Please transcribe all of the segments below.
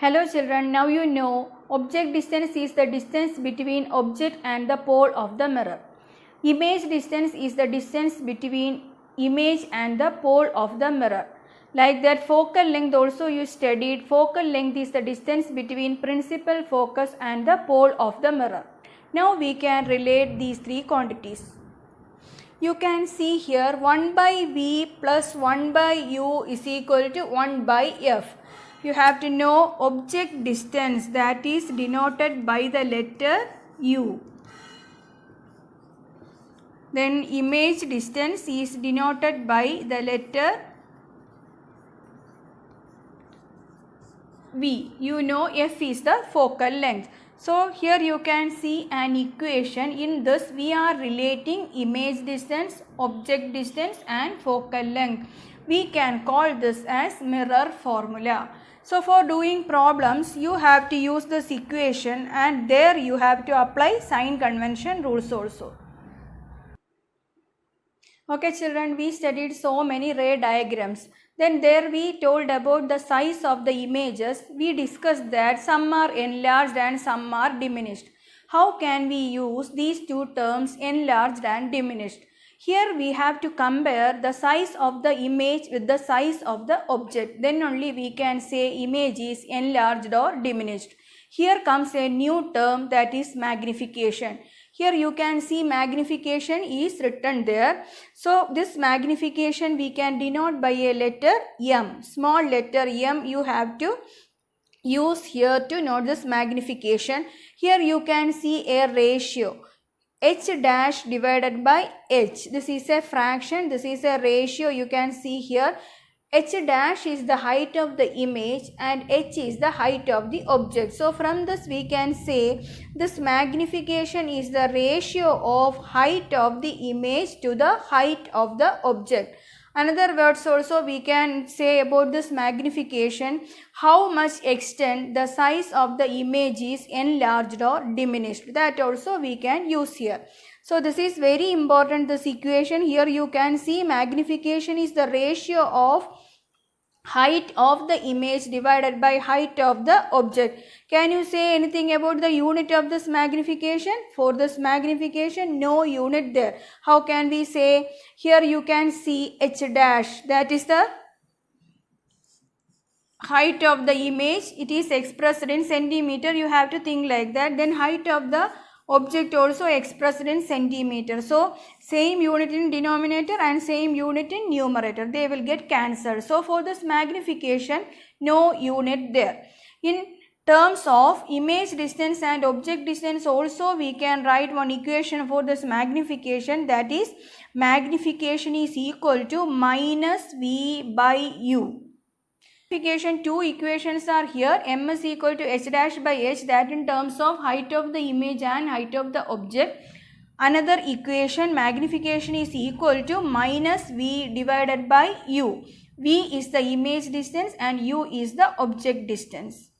Hello children, now you know object distance is the distance between object and the pole of the mirror. Image distance is the distance between image and the pole of the mirror. Like that, focal length also you studied. Focal length is the distance between principal focus and the pole of the mirror. Now we can relate these three quantities. You can see here 1 by V plus 1 by U is equal to 1 by F. You have to know object distance, that is denoted by the letter U. Then image distance is denoted by the letter V. You know F is the focal length. So here you can see an equation. In this we are relating image distance, object distance and focal length. We can call this as mirror formula. So for doing problems you have to use this equation, and there you have to apply sign convention rules also. Okay children, we studied so many ray diagrams. Then there we told about the size of the images. We discussed that some are enlarged and some are diminished. How can we use these two terms, enlarged and diminished? Here we have to compare the size of the image with the size of the object. Then only we can say image is enlarged or diminished. Here comes a new term, that is magnification. Here you can see magnification is written there. So this magnification we can denote by a letter M. Small letter M you have to use here to note this magnification. Here you can see a ratio. H dash divided by H. This is a fraction. This is a ratio. You can see here. H dash is the height of the image and H is the height of the object. So from this we can say this magnification is the ratio of height of the image to the height of the object. Another words also we can say about this magnification, how much extent the size of the image is enlarged or diminished. That also we can use here. So this is very important, this equation. Here you can see magnification is the ratio of height of the image divided by height of the object. Can you say anything about the unit of this magnification? For this magnification, no unit there. How can we say? Here you can see H dash, that is the height of the image. It is expressed in centimeter. You have to think like that. Then height of the object also expressed in centimeter. So same unit in denominator and same unit in numerator, they will get cancelled. So for this magnification, no unit there. In terms of image distance and object distance also we can write one equation for this magnification, that is magnification is equal to minus V by U. Two equations are here. M is equal to H dash by H, that in terms of height of the image and height of the object. Another equation, magnification is equal to minus V divided by U. V is the image distance and U is the object distance.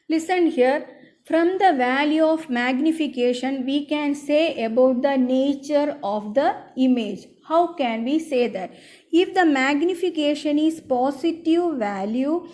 Listen here. From the value of magnification we can say about the nature of the image. How can we say that? If the magnification is positive value,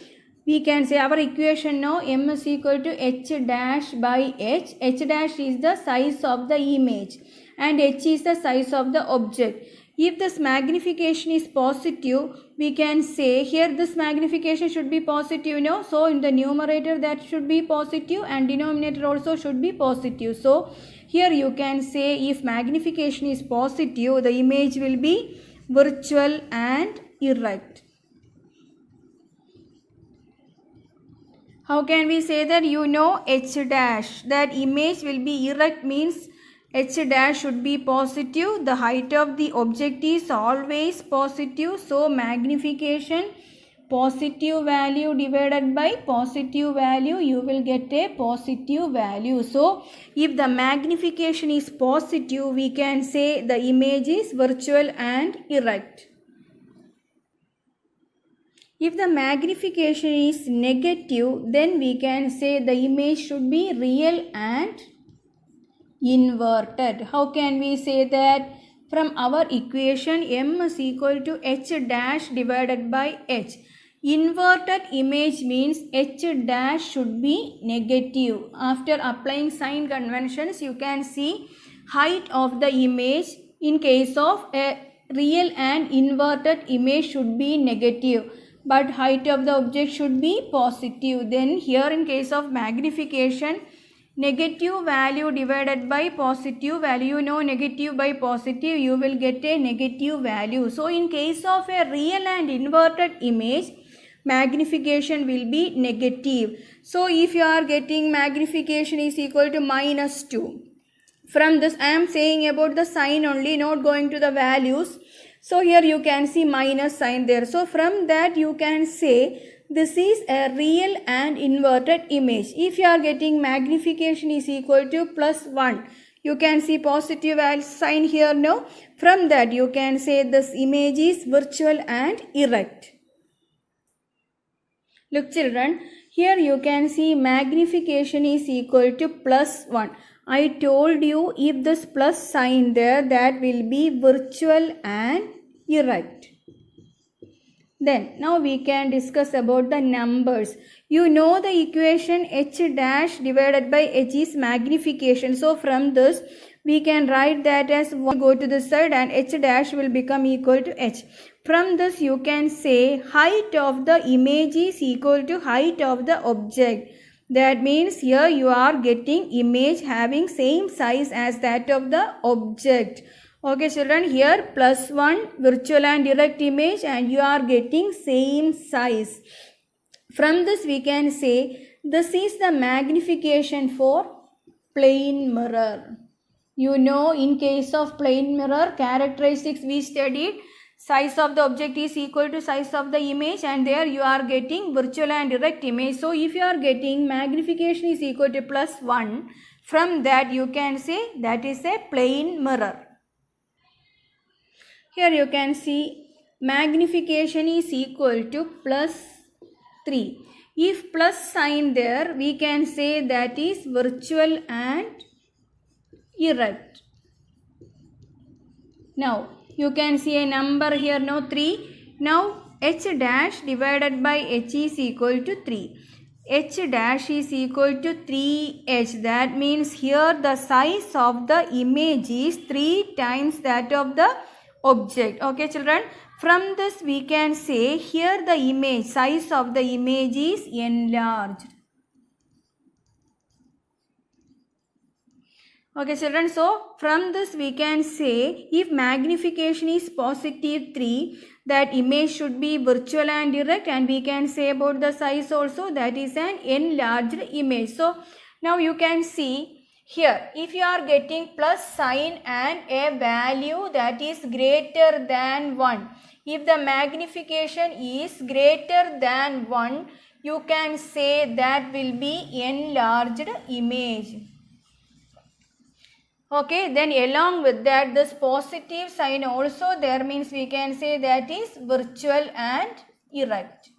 we can say our equation now M is equal to H dash by H. H dash is the size of the image and H is the size of the object. If this magnification is positive, we can say here this magnification should be positive, no? So in the numerator that should be positive and denominator also should be positive. So here you can say if magnification is positive, the image will be virtual and erect. How can we say that? You know H dash, that image will be erect means H dash should be positive. The height of the object is always positive. So magnification positive value divided by positive value, you will get a positive value. So if the magnification is positive, we can say the image is virtual and erect. If the magnification is negative, then we can say the image should be real and inverted. How can we say that? From our equation M is equal to H dash divided by H. Inverted image means h dash should be negative. After applying sign conventions, you can see height of the image in case of a real and inverted image should be negative, but height of the object should be positive. Then here in case of magnification, negative value divided by positive value, negative by positive, you will get a negative value. So in case of a real and inverted image, magnification will be negative. So if you are getting magnification is equal to -2, from this I am saying about the sign only, not going to the values. So here you can see minus sign there. So from that you can say this is a real and inverted image. If you are getting magnification is equal to +1, you can see positive sign here now. From that you can say this image is virtual and erect. Look children, here you can see magnification is equal to +1. I told you if this plus sign there, that will be virtual and erect. Then now we can discuss about the numbers. You know the equation h dash divided by h is magnification. So from this we can write that as 1, go to this side and h dash will become equal to h. From this you can say height of the image is equal to height of the object. That means here you are getting image having same size as that of the object. Okay children, here +1 virtual and erect image and you are getting same size. From this we can say this is the magnification for plane mirror. You know in case of plane mirror characteristics we studied, size of the object is equal to size of the image and there you are getting virtual and erect image. So if you are getting magnification is equal to +1, from that you can say that is a plane mirror. Here you can see magnification is equal to +3. If plus sign there, we can say that is virtual and erect. Now you can see a number here, 3. Now h dash divided by h is equal to 3. H dash is equal to 3h. That means here the size of the image is 3 times that of the object. Okay children, from this we can say here the image, size of the image is enlarged. Okay children, so from this we can say if magnification is +3, that image should be virtual and erect, and we can say about the size also, that is an enlarged image. So now you can see here, if you are getting plus sign and a value that is greater than 1, if the magnification is greater than 1, you can say that will be enlarged image. Okay, then along with that this positive sign also there, means we can say that is virtual and erect.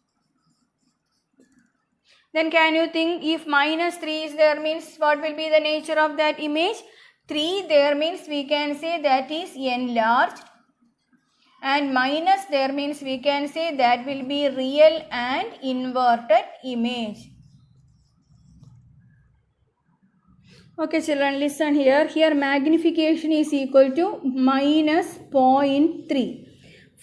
Then can you think if -3 is there, means what will be the nature of that image? 3 there means we can say that is enlarged, and minus there means we can say that will be real and inverted image. Okay children, listen here. Here magnification is equal to -0.3.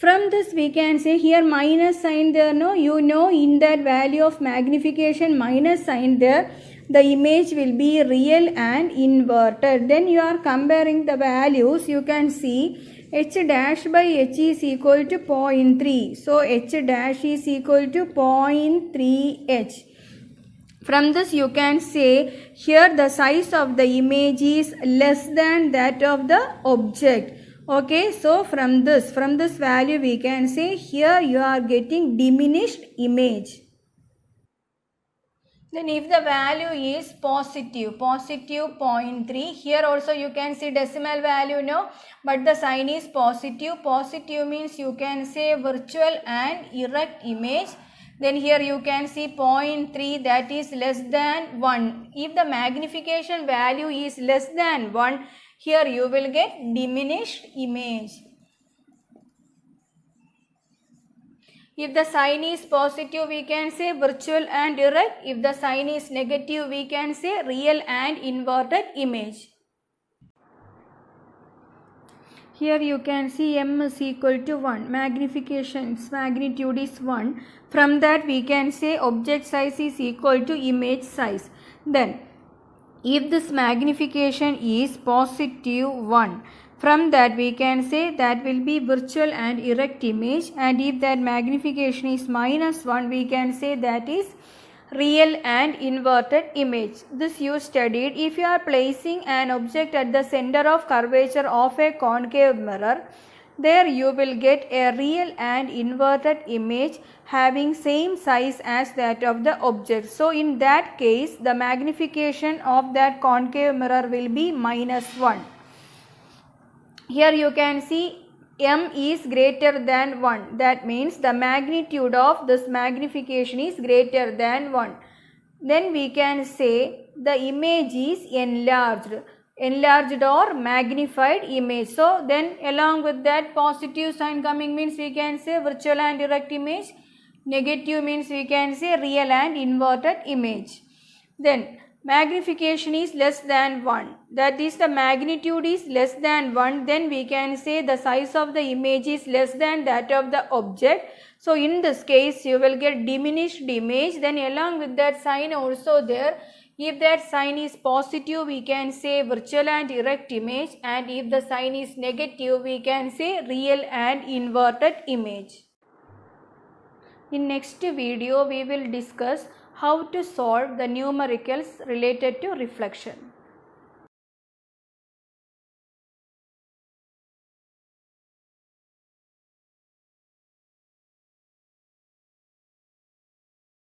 From this we can say here minus sign there, no, you know in that value of magnification minus sign there, the image will be real and inverted. Then you are comparing the values, you can see h dash by h is equal to 0.3. So h dash is equal to 0.3h. From this you can say here the size of the image is less than that of the object. Okay, so from this value we can say here you are getting diminished image. Then if the value is positive 0.3, here also you can see decimal value, no, but the sign is positive. Positive means you can say virtual and erect image. Then here you can see 0.3, that is less than 1. If the magnification value is less than 1, here you will get diminished image. If the sign is positive, we can say virtual and erect. If the sign is negative, we can say real and inverted image. Here you can see m is equal to 1. Magnification's magnitude is 1. From that we can say object size is equal to image size. Then if this magnification is positive 1, from that we can say that will be virtual and erect image, and if that magnification is minus 1, we can say that is real and inverted image. This you studied. If you are placing an object at the center of curvature of a concave mirror, there you will get a real and inverted image having same size as that of the object. So in that case, the magnification of that concave mirror will be minus 1. Here you can see m is greater than 1. That means the magnitude of this magnification is greater than 1. Then we can say the image is enlarged or magnified image. So then along with that positive sign coming means we can say virtual and erect image. Negative means we can say real and inverted image. Then magnification is less than 1, that is the magnitude is less than 1, then we can say the size of the image is less than that of the object. So in this case you will get diminished image. Then along with that sign also there, if that sign is positive we can say virtual and erect image, and if the sign is negative we can say real and inverted image. In next video we will discuss how to solve the numericals related to reflection.